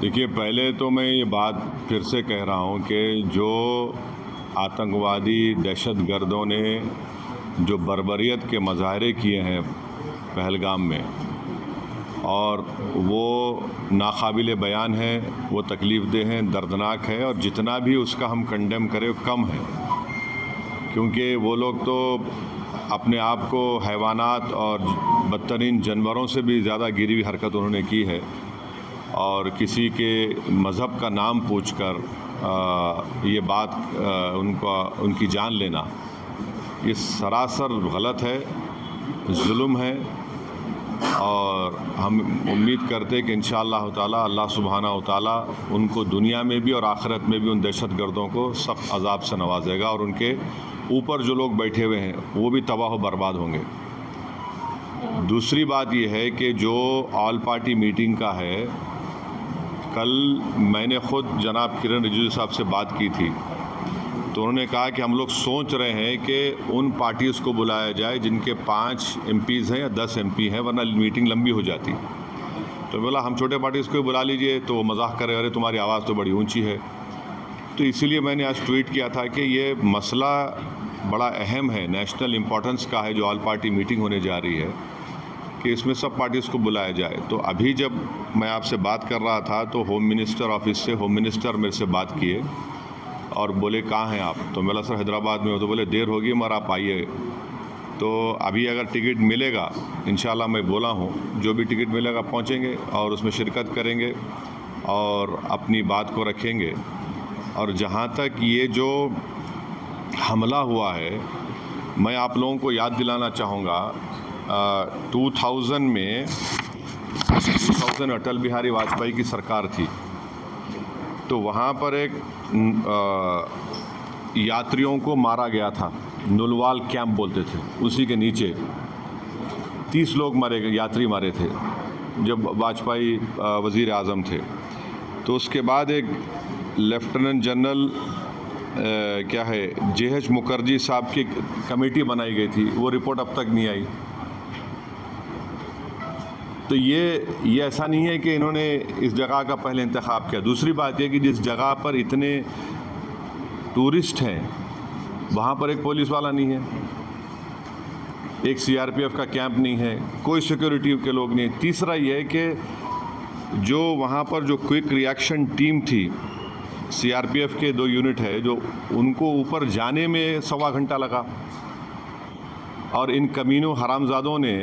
देखिए, पहले तो मैं ये बात फिर से कह रहा हूँ कि जो आतंकवादी दहशतगर्दों ने जो बर्बरियत के मज़ाहरे किए हैं पहलगाम में, और वो नाकाबिले बयान है, वो तकलीफ़देह हैं, दर्दनाक है, और जितना भी उसका हम कंडेम करें वो कम है। क्योंकि वो लोग तो अपने आप को हैवानात और बदतरीन जानवरों से भी ज़्यादा गिरी हुई हरकत उन्होंने की है, और किसी के मज़हब का नाम पूछकर ये बात उनकी जान लेना, ये सरासर गलत है, जुल्म है। और हम उम्मीद करते हैं कि इंशाअल्लाह ताला अल्लाह सुब्हानहू व तआला उनको दुनिया में भी और आखिरत में भी उन दहशतगर्दों को सख्त अज़ाब से नवाजेगा, और उनके ऊपर जो लोग बैठे हुए हैं वो भी तबाह व बर्बाद होंगे। दूसरी बात ये है कि जो ऑल पार्टी मीटिंग का है, कल मैंने ख़ुद जनाब किरण रिजिजू साहब से बात की थी, तो उन्होंने कहा कि हम लोग सोच रहे हैं कि उन पार्टीज़ को बुलाया जाए जिनके 5 MPs हैं या 10 MP हैं, वरना मीटिंग लंबी हो जाती। तो बोला हम छोटे पार्टीज़ को बुला लीजिए, तो वो मजाक करे, अरे तुम्हारी आवाज़ तो बड़ी ऊंची है। तो इसीलिए मैंने आज ट्वीट किया था कि ये मसला बड़ा अहम है, नेशनल इम्पोर्टेंस का है, जो ऑल पार्टी मीटिंग होने जा रही है, कि इसमें सब पार्टीज़ को बुलाया जाए। तो अभी जब मैं आपसे बात कर रहा था तो होम मिनिस्टर ऑफिस से होम मिनिस्टर मेरे से बात किए और बोले कहाँ हैं आप? तो मैं बोला सर हैदराबाद में हो। तो बोले देर होगी मगर आप आइए। तो अभी अगर टिकट मिलेगा, इंशाल्लाह मैं बोला हूँ, जो भी टिकट मिलेगा पहुँचेंगे और उसमें शिरकत करेंगे और अपनी बात को रखेंगे। और जहाँ तक ये जो हमला हुआ है, मैं आप लोगों को याद दिलाना चाहूँगा, 2000 में अटल बिहारी वाजपेयी की सरकार थी, तो वहाँ पर एक यात्रियों को मारा गया था, नुलवाल कैंप बोलते थे, उसी के नीचे 30 लोग मारे गए, यात्री मारे थे जब वाजपेयी वज़ीर आज़म थे। तो उसके बाद एक लेफ्टिनेंट जनरल क्या है JH मुखर्जी साहब की कमेटी बनाई गई थी, वो रिपोर्ट अब तक नहीं आई। तो ये ऐसा नहीं है कि इन्होंने इस जगह का पहले इंतखाब किया। दूसरी बात यह कि जिस जगह पर इतने टूरिस्ट हैं वहाँ पर एक पुलिस वाला नहीं है, एक CRPF का कैंप नहीं है, कोई सिक्योरिटी के लोग नहीं। तीसरा ये है कि जो वहाँ पर जो क्विक रिएक्शन टीम थी, CRPF के 2 यूनिट है, जो उनको ऊपर जाने में 1.25 घंटा लगा, और इन कमीनों हरामजादों ने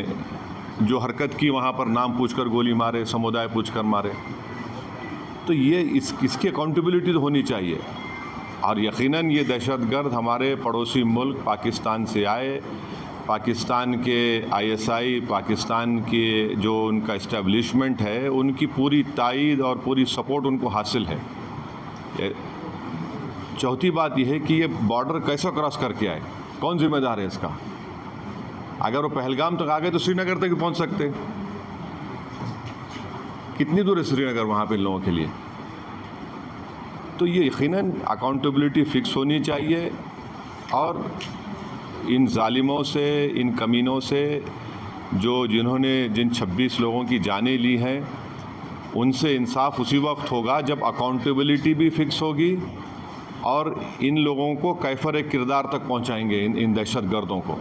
जो हरकत की, वहाँ पर नाम पूछकर गोली मारे, समुदाय पूछकर मारे। तो ये इसकी अकाउंटेबिलिटी तो होनी चाहिए। और यकीनन ये दहशतगर्द हमारे पड़ोसी मुल्क पाकिस्तान से आए, पाकिस्तान के ISI, पाकिस्तान के जो उनका इस्टेब्लिशमेंट है, उनकी पूरी तायीद और पूरी सपोर्ट उनको हासिल है। चौथी बात यह है कि ये बॉर्डर कैसे क्रॉस करके आए, कौन जिम्मेदार है इसका? अगर वो पहलगाम तक आ गए तो श्रीनगर तक भी पहुंच सकते। कितनी दूर है श्रीनगर वहाँ पे लोगों के लिए? तो ये यकीनन अकाउंटेबिलिटी फ़िक्स होनी चाहिए, और इन जालिमों से, इन कमीनों से जिन 26 लोगों की जानें ली हैं, उनसे इंसाफ उसी वक्त होगा जब अकाउंटेबिलिटी भी फ़िक्स होगी और इन लोगों को कैफर किरदार तक पहुँचाएँगे, इन दहशतगर्दों को।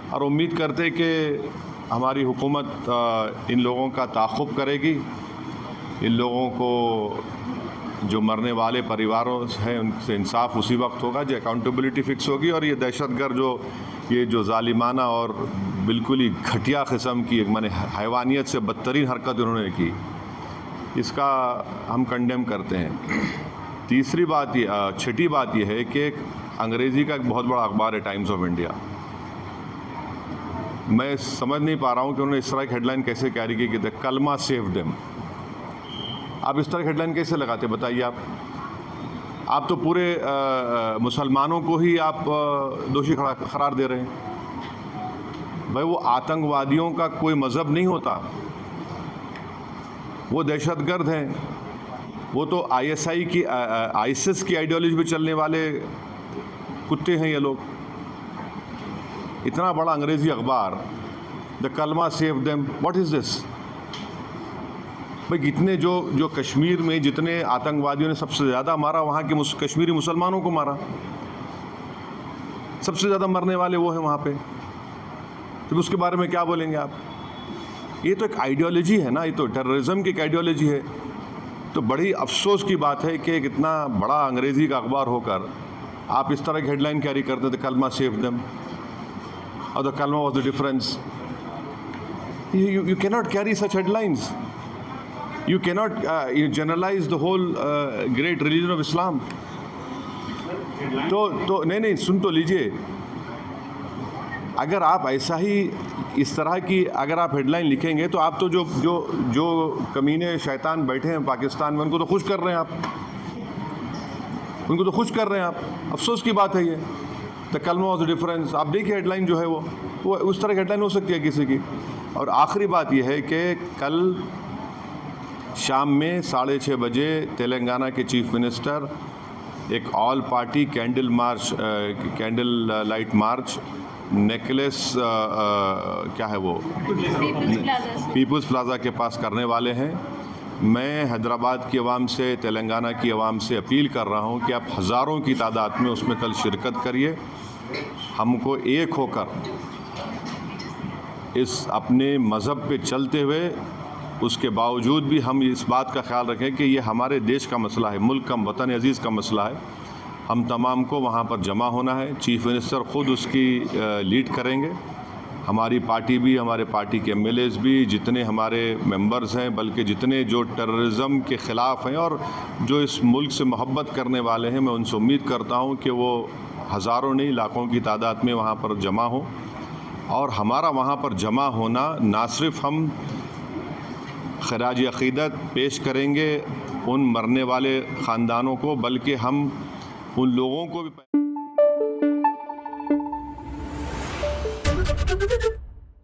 और उम्मीद करते हैं कि हमारी हुकूमत इन लोगों का ताक़ुब करेगी, इन लोगों को जो मरने वाले परिवारों हैं उनसे इंसाफ उसी वक्त होगा जब अकाउंटेबिलिटी फ़िक्स होगी। और ये दहशतगर्द ये जो ज़ालिमाना और बिल्कुल ही घटिया किस्म की, माने हैवानियत से बदतरीन हरकत उन्होंने की, इसका हम कंडेम करते हैं। तीसरी बात छठी बात ये है कि अंग्रेज़ी का एक बहुत बड़ा अखबार है टाइम्स ऑफ इंडिया, मैं समझ नहीं पा रहा हूँ कि उन्होंने इस तरह की हेडलाइन कैसे कैरी की कि कलमा सेव देम। आप इस तरह की हेडलाइन कैसे लगाते, बताइए आप तो पूरे मुसलमानों को ही आप दोषी करार दे रहे हैं। भाई वो आतंकवादियों का कोई मज़हब नहीं होता, वो दहशतगर्द हैं, वो तो ISI की ISIS की आइडियोलॉजी पे चलने वाले कुत्ते हैं ये लोग। इतना बड़ा अंग्रेज़ी अखबार, द कलमा save them, what is this? भाई कितने जो कश्मीर में जितने आतंकवादियों ने सबसे ज़्यादा मारा, वहाँ के कश्मीरी मुसलमानों को मारा, सबसे ज़्यादा मरने वाले वो हैं वहाँ पे। तो उसके बारे में क्या बोलेंगे आप? ये तो एक आइडियोलॉजी है ना, ये तो टेररिज्म की एक आइडियोलॉजी है। तो बड़ी अफसोस की बात है कि इतना बड़ा अंग्रेज़ी का अखबार होकर आप इस तरह की हेडलाइन कैरी करते थे, कलमा सेव देम और द कलमा was the difference. You cannot carry such headlines. You cannot you generalize the whole great religion of Islam. तो नहीं सुन तो लीजिए, अगर आप ऐसा ही इस तरह की अगर आप हेडलाइन लिखेंगे तो आप तो जो कमीने शैतान बैठे हैं पाकिस्तान में, उनको तो खुश कर रहे हैं आप, उनको तो खुश कर रहे हैं आप। अफसोस की बात है ये। द कलमा वाज द डिफरेंस, आप देखिए हेडलाइन जो है वो उस तरह की हेडलाइन हो सकती है किसी की। और आखिरी बात यह है कि कल शाम में 6:30 बजे तेलंगाना के चीफ मिनिस्टर एक all party candle light march necklace क्या है वो पीपल्स प्लाजा के पास करने वाले हैं। मैं हैदराबाद की आवाम से, तेलंगाना की आवाम से अपील कर रहा हूं कि आप हज़ारों की तादाद में उसमें कल शिरकत करिए। हमको एक होकर इस अपने मज़हब पे चलते हुए उसके बावजूद भी हम इस बात का ख्याल रखें कि ये हमारे देश का मसला है, मुल्क का, वतन अज़ीज़ का मसला है। हम तमाम को वहाँ पर जमा होना है। चीफ मिनिस्टर ख़ुद उसकी लीड करेंगे, हमारी पार्टी भी, हमारे पार्टी के MLAs भी, जितने हमारे मेंबर्स हैं, बल्कि जितने जो टेररिज्म के ख़िलाफ़ हैं और जो इस मुल्क से मोहब्बत करने वाले हैं, मैं उनसे उम्मीद करता हूँ कि वो हज़ारों नहीं लाखों की तादाद में वहाँ पर जमा हों। और हमारा वहाँ पर जमा होना ना सिर्फ हम खराज अक़ीदत पेश करेंगे उन मरने वाले ख़ानदानों को, बल्कि हम उन लोगों को भी